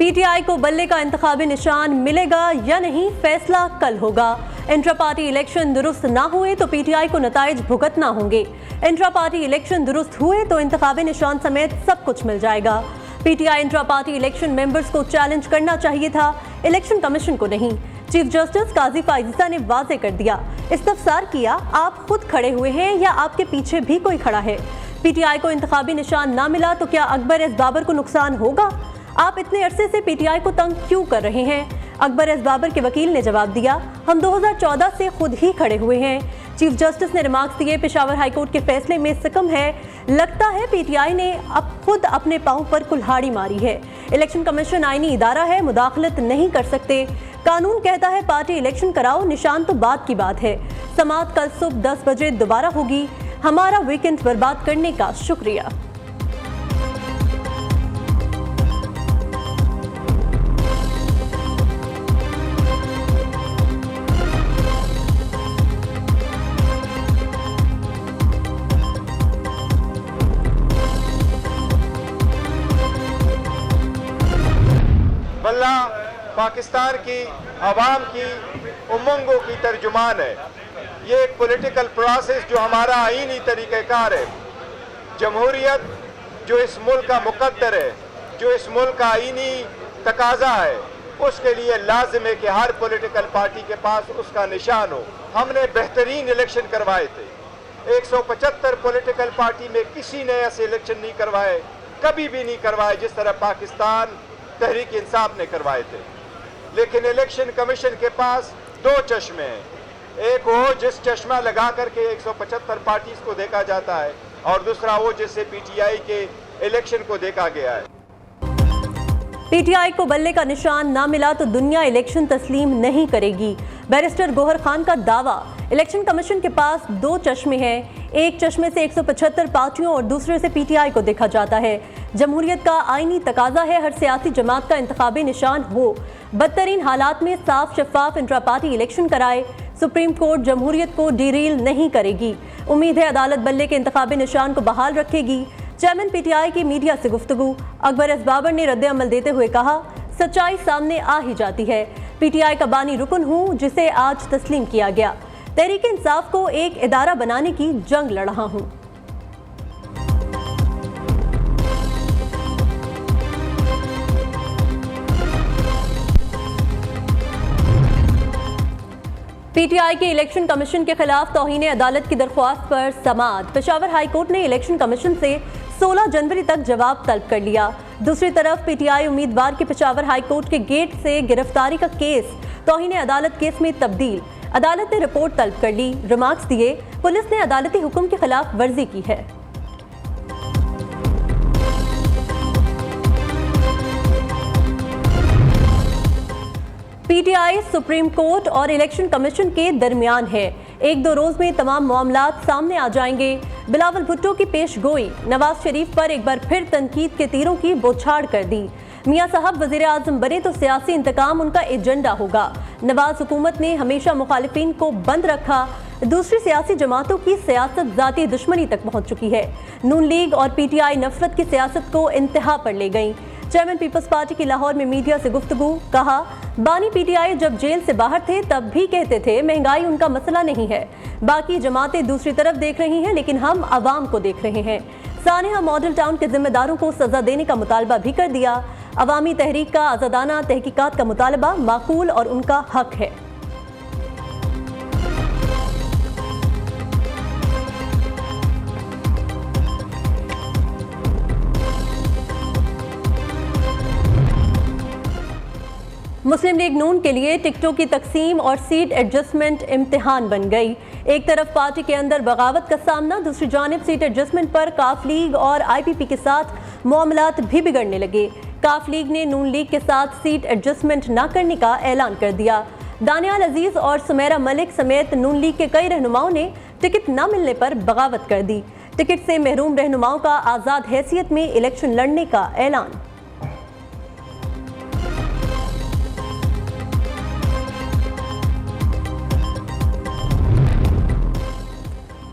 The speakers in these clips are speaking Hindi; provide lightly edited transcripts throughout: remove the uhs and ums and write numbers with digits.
पीटीआई को बल्ले का इंतखाबी निशान मिलेगा या नहीं, फैसला कल होगा। इंट्रा पार्टी इलेक्शन दुरुस्त ना हुए तो पीटीआई को नताइज भुगतना होंगे। इंट्रा पार्टी इलेक्शन दुरुस्त हुए तो इंतखाबी निशान समेत सब कुछ मिल जाएगा। PTI intra party election members को चैलेंज करना चाहिए था, इलेक्शन कमीशन को नहीं। चीफ जस्टिस काजी फाइज़ा ने वाजे कर दिया, इस्तफसार किया, आप खुद खड़े हुए हैं या आपके पीछे भी कोई खड़ा है। पीटीआई को इंतखाबी निशान ना मिला तो क्या अकबर एस बाबर को नुकसान होगा? आप इतने अरसे से पीटीआई को तंग क्यों कर रहे हैं? अकबर एस बाबर के वकील ने जवाब दिया, हम 2014 से खुद ही खड़े हुए हैं। चीफ जस्टिस ने रिमार्क्स दिए, पेशावर हाईकोर्ट के फैसले में सिकम है, लगता है पीटीआई ने अब खुद अपने पांव पर कुल्हाड़ी मारी है। इलेक्शन कमीशन आईनी इदारा है, मुदाखलत नहीं कर सकते। कानून कहता है पार्टी इलेक्शन कराओ, निशान तो बात की बात है। समाअत कल सुबह 10 बजे दोबारा होगी। हमारा वीकेंड बर्बाद करने का शुक्रिया। बल्ला पाकिस्तान की आवाम की उमंगों की तर्जुमान है। ये एक पॉलिटिकल प्रोसेस जो हमारा आईनी तरीक़ाकार है। जमहूरियत जो इस मुल्क का मुकद्दर है, जो इस मुल्क का आईनी तकाजा है, उसके लिए लाजिम है कि हर पॉलिटिकल पार्टी के पास उसका निशान हो। हमने बेहतरीन इलेक्शन करवाए थे। 175 पॉलिटिकल पार्टी में किसी ने ऐसे इलेक्शन नहीं करवाए, कभी भी नहीं करवाए जिस तरह पाकिस्तान तहरीक इंसाफ ने करवाए थे। लेकिन इलेक्शन कमीशन के पास दो चश्मे हैं, एक वो जिस चश्मा लगा करके 175 पार्टीज को देखा जाता है, और दूसरा वो जिससे पीटीआई के इलेक्शन को देखा गया है। पीटीआई को बल्ले का निशान ना मिला तो दुनिया इलेक्शन तस्लीम नहीं करेगी। बैरिस्टर गोहर खान का दावा, इलेक्शन कमीशन के पास दो चश्मे हैं, एक चश्मे से 175 पार्टियों और दूसरे से पीटीआई को देखा जाता है। जमहूरियत का आईनी तकाजा है हर सियासी जमात का इंतखाबी निशान हो। बदतरीन हालात में साफ शफाफ इंट्रा पार्टी इलेक्शन कराए। सुप्रीम कोर्ट जमहूरियत को डीरेल नहीं करेगी। उम्मीद है अदालत बल्ले के इंतखाबी निशान को बहाल रखेगी। चेयरमैन पीटीआई की मीडिया से गुफ्तगू, अकबर एस बाबर ने रद्द अमल देते हुए कहा, सच्चाई सामने आ ही जाती है। पीटीआई का बानी रुकन हूँ जिसे आज तस्लीम किया गया। तहरीक इंसाफ को एक इदारा बनाने की जंग लड़ रहा हूँ। पीटीआई के इलेक्शन कमीशन के खिलाफ तौहीन अदालत की दरख्वास्त पर समाअत। पेशावर हाईकोर्ट ने इलेक्शन कमीशन से 16 जनवरी तक जवाब तलब कर लिया। दूसरी तरफ पीटीआई उम्मीदवार की पेशावर हाईकोर्ट के गेट से गिरफ्तारी का केस तौहीन अदालत केस में तब्दील। अदालत ने रिपोर्ट तलब कर ली, रिमार्क्स दिए, पुलिस ने अदालती हुक्म के खिलाफ वर्जी की है। पीटीआई सुप्रीम कोर्ट और इलेक्शन कमीशन के दरमियान है। एक दो रोज में तमाम मामलात सामने आ जाएंगे। बिलावल भुट्टो की पेशगोई, नवाज शरीफ पर एक बार फिर तनकीद के तीरों की बौछार कर दी। मियां साहब वजीर आजम बने तो सियासी इंतकाम उनका एजेंडा होगा। नवाज हुकूमत ने हमेशा मुखालिफिन को बंद रखा। दूसरी सियासी जमातों की सियासत जाती दुश्मनी तक पहुंच चुकी है। नून लीग और पीटीआई नफरत की सियासत को इंतहा पर ले गई। चेयरमैन पीपल्स पार्टी की लाहौर में मीडिया से गुफ्तगू, कहा, बानी पीटीआई जब जेल से बाहर थे तब भी कहते थे महंगाई उनका मसला नहीं है। बाकी जमातें दूसरी तरफ देख रही हैं, लेकिन हम आवाम को देख रहे हैं। सानेहा मॉडल टाउन के जिम्मेदारों को सजा देने का मुतालबा भी कर दिया। अवामी तहरीक का आज़ादाना तहकीकात का मुतालबा माकूल और उनका हक है। मुस्लिम लीग नून के लिए टिकटों की तकसीम और सीट एडजस्टमेंट इम्तिहान बन गई। एक तरफ पार्टी के अंदर बगावत का सामना, दूसरी जानिब सीट एडजस्टमेंट पर काफ लीग और आईपीपी के साथ मामलात भी बिगड़ने लगे। काफ लीग ने नून लीग के साथ सीट एडजस्टमेंट न करने का ऐलान कर दिया। दानियाल अजीज और सुमेरा मलिक समेत नून लीग के कई रहनुमाओं ने टिकट न मिलने पर बगावत कर दी। टिकट से महरूम रहनुमाओं का आज़ाद हैसियत में इलेक्शन लड़ने का ऐलान।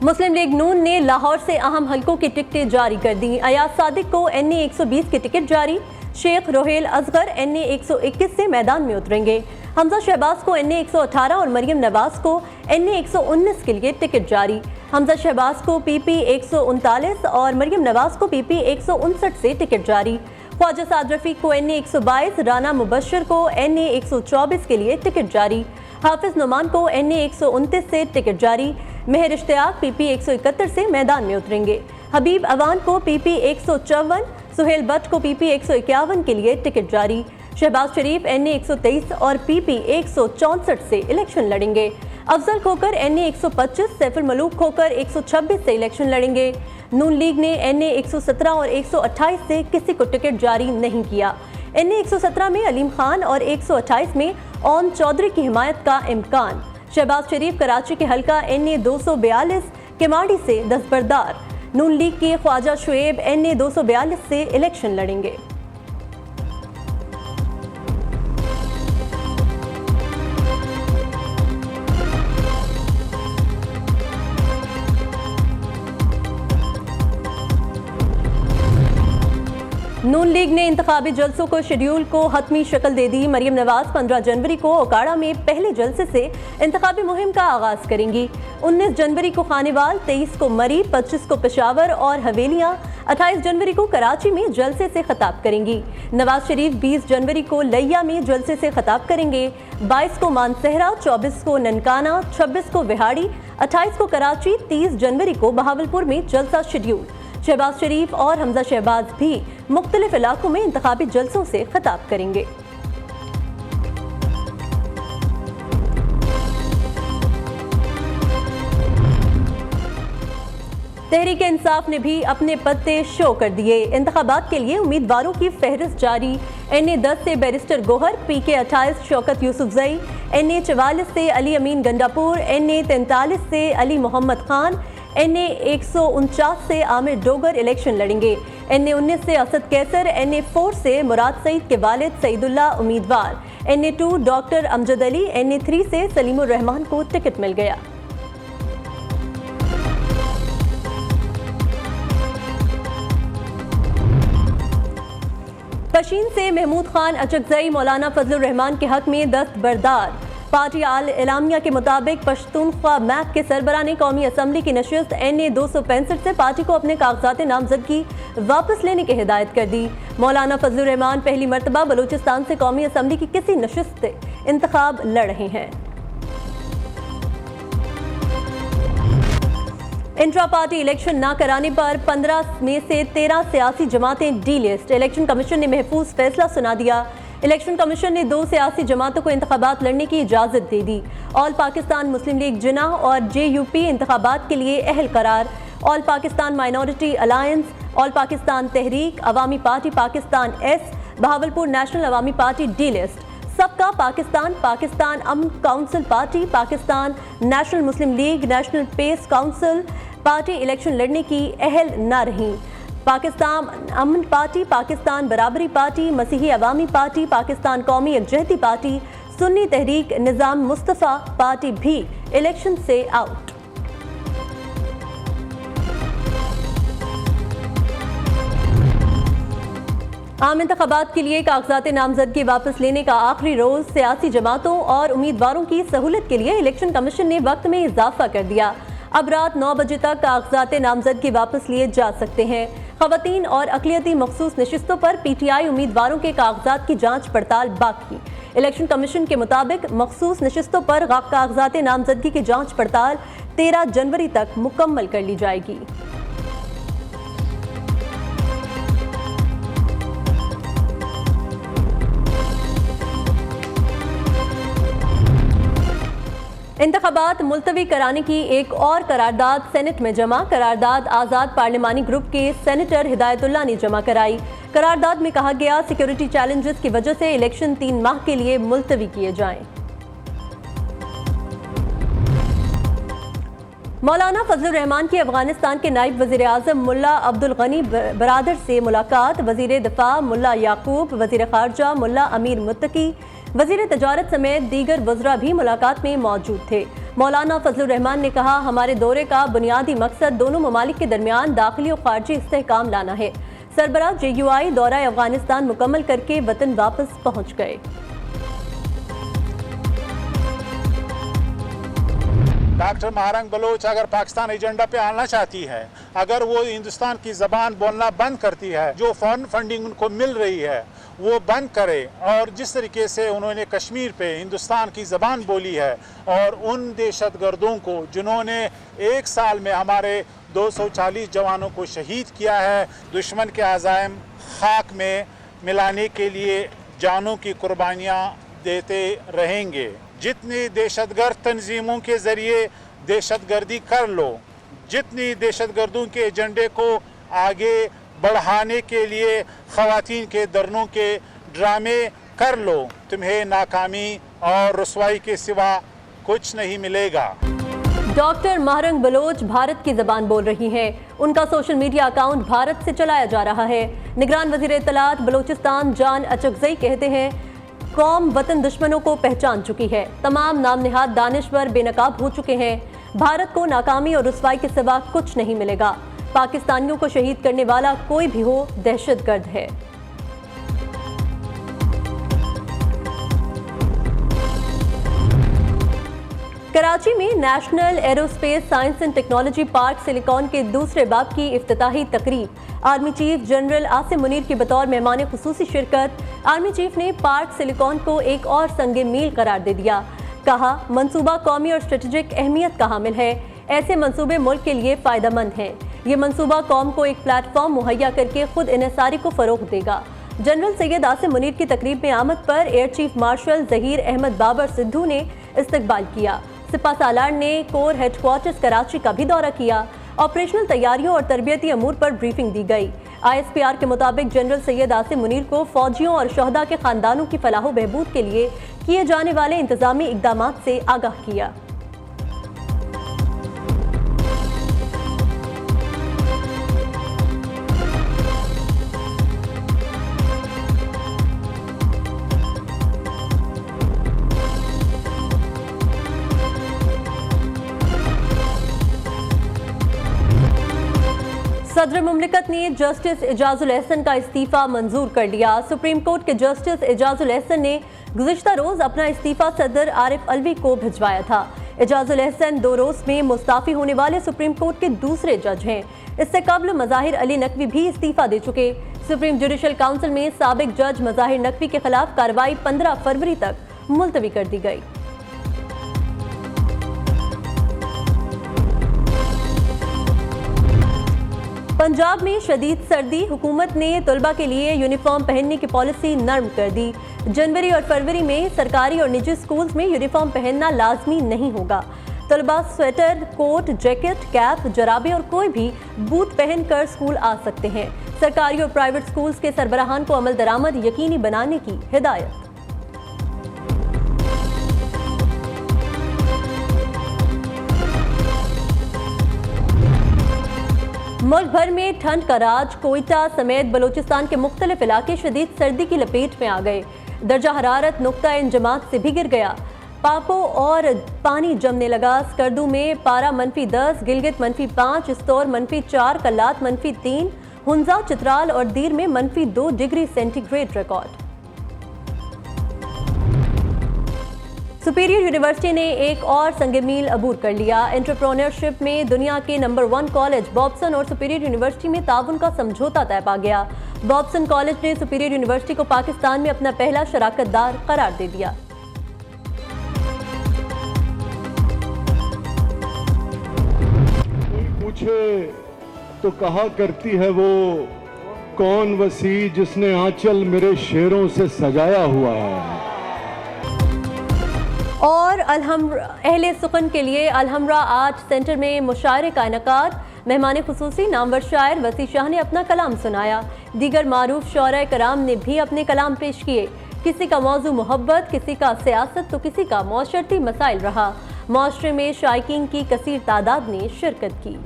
मुस्लिम लीग नून ने लाहौर से अहम हलकों की टिकटें जारी कर दी। अयाज सादिक को NA 120 की टिकट जारी, शेख रोहेल असगर NA 121 से मैदान में उतरेंगे। हमजा शहबाज को NA 118 और मरियम नवाज को NA 119 के लिए टिकट जारी। हमजा शहबाज को PP 139 और मरियम नवाज को PP 159 से टिकट जारी। ख्वाजा साद रफीक को NA 122, राना मुबशर को NA 124 के लिए टिकट जारी। हाफिज नुमान को NA 129 से टिकट जारी। मेहर इश्तियाक PP 171 से मैदान में उतरेंगे। हबीब अवान को PP 154, सुहेल भट्ट को PP 151 के लिए टिकट जारी। शहबाज शरीफ NA 123 और PP 164 से इलेक्शन लड़ेंगे। अफजल खोकर NA 125, सैफुल मलूक खोकर 126 से इलेक्शन लड़ेंगे। नून लीग ने NA 117 और 128 से किसी को टिकट जारी नहीं किया। NA 117 में अलीम खान और 128 में ओन चौधरी की हिमायत का इम्कान। शहबाज शरीफ कराची के हल्का NA 242 केमाड़ी से दस्तबरदार। नून लीग के ख्वाजा शुएब NA 242 से इलेक्शन लड़ेंगे। नून लीग ने इंतखाबी जलसों को शेड्यूल को हतमी शक्ल दे दी। मरियम नवाज 15 जनवरी को ओकाड़ा में पहले जलसे से इंतखाबी मुहिम का आगाज करेंगी। 19 जनवरी को खानेवाल, 23 को मरी, 25 को पेशावर और हवेलियां, 28 जनवरी को कराची में जलसे से खिताब करेंगी। नवाज शरीफ 20 जनवरी को लैया में जलसे से खिताब करेंगे। 22 को मानसहरा, 24 को ननकाना, 26 को विहाड़ी, 28 को कराची, 30 जनवरी को बहावलपुर में जलसा शेड्यूल। शहबाज शरीफ और हमजा शहबाज भी मुख्तलिफ इलाकों में इंतखाबी जलसों से खिताब करेंगे। तहरीक इंसाफ ने भी अपने पत्ते शो कर दिए। इंतखाबात के लिए उम्मीदवारों की फहरिस्त जारी। NA 10 से barrister Gohar, PK 28 Shaukat Yousafzai, NA 44 से अली अमीन गंडापुर, NA 43 से अली मोहम्मद खान, NA 149 से आमिर डोगर इलेक्शन लड़ेंगे। NA 19 से असद कैसर, NA 4 से मुराद सईद के वालिद सईदुल्ला उम्मीदवार। NA 2 doctor Amjad Ali, NA 3 से सलीमुर रहमान को टिकट मिल गया। पशीन से महमूद खान अचकजई मौलाना फजलुर रहमान के हक में दस्तबरदार। पार्टी आल एलामिया के मुताबिक पश्तूनख्वा मैप के सरबरा ने कौमी असम्बली की नशिस्त NA 265 से पार्टी को अपने कागजात नामजदगी वापस लेने की हिदायत कर दी। मौलाना फजलुर रहमान पहली मरतबा बलूचिस्तान से कौमी असम्बली की किसी नशिस्त से इंतखाब लड़ रहे हैं। इंट्रा पार्टी इलेक्शन न कराने पर 15 में से 13 सियासी जमातें डी लिस्ट। इलेक्शन कमीशन ने महफूज फैसला सुना दिया। इलेक्शन कमीशन ने 2 सियासी जमातों को इंतखाबात लड़ने की इजाज़त दे दी। All Pakistan Muslim League Jinnah और JUP इंतखाबात के लिए अहल करार। All Pakistan Minority Alliance, All Pakistan Tehreek, Awami Party Pakistan S, Bahawalpur National Awami Party delist. सबका Pakistan, Pakistan Aman Council Party, Pakistan National Muslim League, National Peace Council Party election लड़ने की अहल न रही। पाकिस्तान अमन पार्टी, पाकिस्तान बराबरी पार्टी, मसीही अवामी पार्टी, पाकिस्तान कौमी यकजहती पार्टी, सुन्नी तहरीक निज़ाम मुस्तफ़ा पार्टी भी इलेक्शन से आउट। आम इंतखाबात के लिए कागजात नामजदगी वापस लेने का आखिरी रोज। सियासी जमातों और उम्मीदवारों की सहूलत के लिए इलेक्शन कमीशन ने वक्त में इजाफा कर दिया। अब रात 9 बजे तक कागजात नामजदगी वापस लिए जा सकते हैं। खवातीन और अक़लियती मखसूस नशिस्तों पर PTI उम्मीदवारों के कागजात की जांच पड़ताल बाकी। इलेक्शन कमीशन के मुताबिक मखसूस नशिस्तों पर कागजात नामजदगी की जांच पड़ताल 13 जनवरी तक मुकम्मल कर ली जाएगी। इंतखाबात मुलतवी कराने की एक और करारदाद सेनेट में जमा। करारदाद आज़ाद पार्लिमानी ग्रुप के सेनेटर हिदायतुल्लाह ने जमा कराई। करारदाद में कहा गया सिक्योरिटी चैलेंजेस की वजह से इलेक्शन 3 माह के लिए मुलतवी किए जाएं। मौलाना फजलुर रहमान की अफगानिस्तान के नायब वज़ीर आज़म मुल्ला अब्दुल गनी बरादर से मुलाकात। वज़ीर दिफा मुल्ला याकूब, वज़ीर ख़ारजा मुल्ला अमीर मुत्तकी, वज़ीर तजारत समेत दीगर वज़रा भी मुलाकात में मौजूद थे। मौलाना फजलुर रहमान ने कहा, हमारे दौरे का बुनियादी मकसद दोनों ममालिक के दरमियान दाखिली और ख़ारजी इस्तेहकाम लाना है। सरबराह JUI दौरा अफगानिस्तान मुकम्मल करके वतन वापस पहुंच गए। डॉक्टर महारंग बलोच अगर पाकिस्तान एजेंडा पे आना चाहती है, अगर वो हिंदुस्तान की ज़बान बोलना बंद करती है, जो फॉरेन फंडिंग उनको मिल रही है वो बंद करे, और जिस तरीके से उन्होंने कश्मीर पे हिंदुस्तान की ज़बान बोली है, और उन दहशतगर्दों को जिन्होंने एक साल में हमारे 240 जवानों को शहीद किया है, दुश्मन के अज़ाइम खाक में मिलाने के लिए जानों की कुर्बानियाँ देते रहेंगे। जितनी दहशतगर्द तंजीमों के ज़रिए दहशतगर्दी कर लो, जितनी दहशतगर्दों के एजेंडे को आगे बढ़ाने के लिए ख़वातीन के दरनों के ड्रामे कर लो, तुम्हें नाकामी और रुसवाई के सिवा कुछ नहीं मिलेगा। डॉक्टर महारंग बलोच भारत की ज़बान बोल रही हैं। उनका सोशल मीडिया अकाउंट भारत से चलाया जा रहा है। निगरान वज़ीर इत्तलात बलोचिस्तान जान अचकज़ई कहते हैं, कौम वतन दुश्मनों को पहचान चुकी है। तमाम नाम निहाद दानिश्वर बेनकाब हो चुके हैं। भारत को नाकामी और रुसवाई के सिवा कुछ नहीं मिलेगा। पाकिस्तानियों को शहीद करने वाला कोई भी हो, दहशतगर्द है। कराची में national aerospace science and technology park silicon के दूसरे बाब की इफ्तिताही तकरीब। Army chief general Asim Munir की बतौर मेहमान खुसूसी शिरकत। आर्मी चीफ ने पार्क सिलिकॉन को एक और संगे मील करार दे दिया। कहा, मंसूबा कौमी और स्ट्रेटेजिक अहमियत का हामिल है। ऐसे मंसूबे मुल्क के लिए फ़ायदेमंद हैं। ये मंसूबा कौम को एक प्लेटफॉर्म मुहैया करके खुद इन्हिसारी को फ़रोग़ देगा। जनरल सैयद आसिम मुनीर की तकरीब में आमद पर air chief marshal Zaheer Ahmed Babar Sidhu ने इस्तकबाल किया। सिपा सालार ने कोर हेडक्वार्टर्स कराची का भी दौरा किया। ऑपरेशनल तैयारियों और तरबियती अमूर पर ब्रीफिंग दी गई। ISPR के मुताबिक जनरल सैयद आसिम मुनीर को फौजियों और शहदा के खानदानों की फलाह बहबूद के लिए किए जाने वाले इंतजामी इकदामात से आगाह किया। सदर मुमलिकत ने जस्टिस एजाजुल एहसन का इस्तीफ़ा मंजूर कर लिया। सुप्रीम कोर्ट के जस्टिस एजाजुल एहसन ने गुज़िश्ता रोज़ अपना इस्तीफ़ा सदर आरिफ अलवी को भिजवाया था। एजाजुल एहसन 2 रोज़ में मुस्ताफ़ी होने वाले सुप्रीम कोर्ट के दूसरे जज हैं। इससे कबल मज़ाहिर अली नकवी भी इस्तीफ़ा दे चुके। सुप्रीम जुडिशल काउंसिल में साबिक जज मज़ाहिर नकवी के खिलाफ कार्रवाई 15 फरवरी तक मुलतवी कर दी गई। पंजाब में शदीद सर्दी। हुकूमत ने तलबा के लिए यूनिफॉर्म पहनने की पॉलिसी नरम कर दी। जनवरी और फरवरी में सरकारी और निजी स्कूल्स में यूनिफॉर्म पहनना लाजमी नहीं होगा। तलबा स्वेटर, कोट, जैकेट, कैप, जराबे और कोई भी बूट पहनकर स्कूल आ सकते हैं। सरकारी और प्राइवेट स्कूल्स के सरबराहान को अमल दरामद यकीनी बनाने की हिदायत। मुल्क भर में ठंड का राज। कोयटा समेत बलोचिस्तान के मुख्तलिफ इलाके शदीद सर्दी की लपेट में आ गए। दर्जा हरारत नुक्ता इंजमात से भी गिर गया। पापो और पानी जमने लगा। स्कर्दू में पारा -10, गिलगित -5, इस्तौर -4, कल्लात -3, हुंजा, चित्राल और दीर में -2 degree centigrade record. Superior university ने एक और संगे मील अबूर कर लिया। एंटरप्रेन्योरशिप में दुनिया के नंबर 1 कॉलेज बॉब्सन और सुपीरियर यूनिवर्सिटी में ताउन का समझौता तय पा गया। बॉब्सन कॉलेज ने सुपीरियर यूनिवर्सिटी को पाकिस्तान में अपना पहला शराकतदार करार दे दिया। कोई पूछे तो कहा करती है वो कौन वसी जिसने आंचल मेरे शेरों से सजाया हुआ है। और अहले सुखन के लिए अलहमरा आर्ट सेंटर में मुशायरे का इनकाद। मेहमान खुसूसी नामवर शायर वसी शाह ने अपना कलाम सुनाया। दीगर मारूफ शौरा कराम ने भी अपने कलाम पेश किए। किसी का मौजू मोहब्बत, किसी का सियासत तो किसी का मौशरती मसाइल रहा। मुआशरे में शायकीन की कसीर तादाद ने शिरकत की।